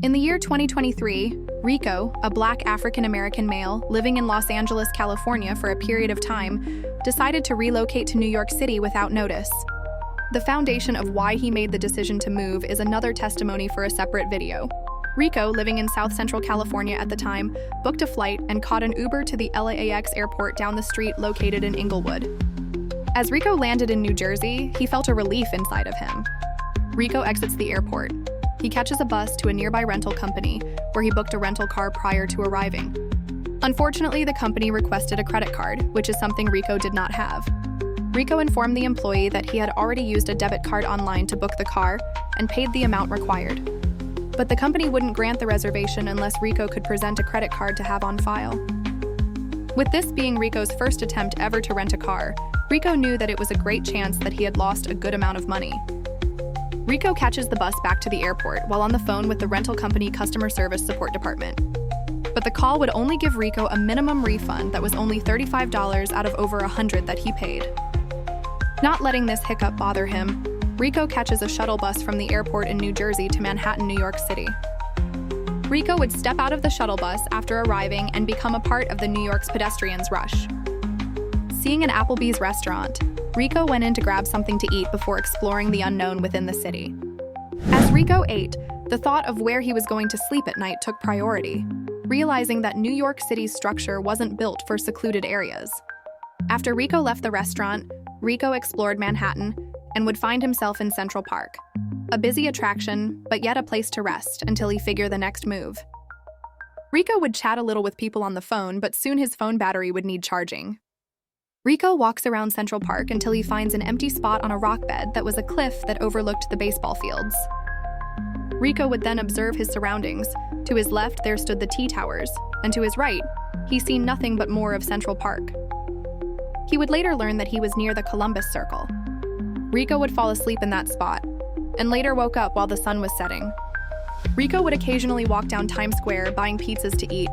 In the year 2023, Rico, a black African-American male living in Los Angeles, California for a period of time, decided to relocate to New York City without notice. The foundation of why he made the decision to move is another testimony for a separate video. Rico, living in South Central California at the time, booked a flight and caught an Uber to the LAX airport down the street located in Inglewood. As Rico landed in New Jersey, he felt a relief inside of him. Rico exits the airport. He catches a bus to a nearby rental company, where he booked a rental car prior to arriving. Unfortunately, the company requested a credit card, which is something Rico did not have. Rico informed the employee that he had already used a debit card online to book the car and paid the amount required. But the company wouldn't grant the reservation unless Rico could present a credit card to have on file. With this being Rico's first attempt ever to rent a car, Rico knew that it was a great chance that he had lost a good amount of money. Rico catches the bus back to the airport while on the phone with the rental company customer service support department. But the call would only give Rico a minimum refund that was only $35 out of over $100 that he paid. Not letting this hiccup bother him, Rico catches a shuttle bus from the airport in New Jersey to Manhattan, New York City. Rico would step out of the shuttle bus after arriving and become a part of the New York's pedestrians rush. Seeing an Applebee's restaurant, Rico went in to grab something to eat before exploring the unknown within the city. As Rico ate, the thought of where he was going to sleep at night took priority, realizing that New York City's structure wasn't built for secluded areas. After Rico left the restaurant, Rico explored Manhattan and would find himself in Central Park, a busy attraction, but yet a place to rest until he figured the next move. Rico would chat a little with people on the phone, but soon his phone battery would need charging. Rico walks around Central Park until he finds an empty spot on a rock bed that was a cliff that overlooked the baseball fields. Rico would then observe his surroundings. To his left, there stood the T-Towers, and to his right, he seen nothing but more of Central Park. He would later learn that he was near the Columbus Circle. Rico would fall asleep in that spot, and later woke up while the sun was setting. Rico would occasionally walk down Times Square buying pizzas to eat.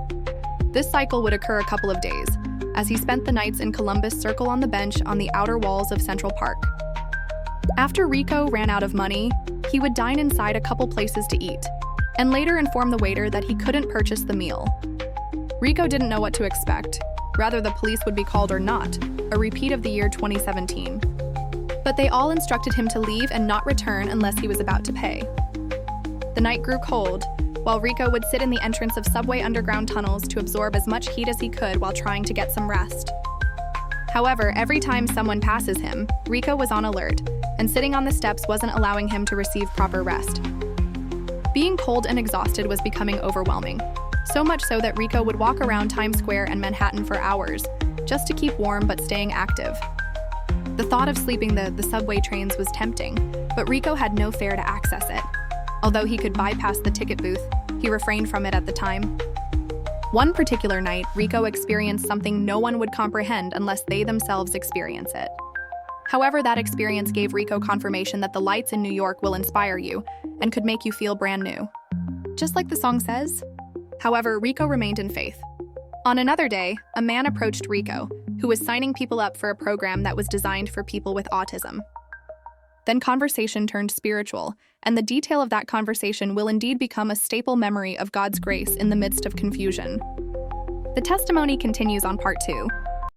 This cycle would occur a couple of days, as he spent the nights in Columbus Circle on the bench on the outer walls of Central Park. After Rico ran out of money, he would dine inside a couple places to eat, and later inform the waiter that he couldn't purchase the meal. Rico didn't know what to expect, whether the police would be called or not, a repeat of the year 2017. But they all instructed him to leave and not return unless he was about to pay. The night grew cold, while Rico would sit in the entrance of subway underground tunnels to absorb as much heat as he could while trying to get some rest. However, every time someone passes him, Rico was on alert, and sitting on the steps wasn't allowing him to receive proper rest. Being cold and exhausted was becoming overwhelming, so much so that Rico would walk around Times Square and Manhattan for hours, just to keep warm but staying active. The thought of sleeping the subway trains was tempting, but Rico had no fare to access it. Although he could bypass the ticket booth, he refrained from it at the time. One particular night, Rico experienced something no one would comprehend unless they themselves experience it. However, that experience gave Rico confirmation that the lights in New York will inspire you and could make you feel brand new. Just like the song says. However, Rico remained in faith. On another day, a man approached Rico, who was signing people up for a program that was designed for people with autism. Then conversation turned spiritual, and the detail of that conversation will indeed become a staple memory of God's grace in the midst of confusion. The testimony continues on part 2.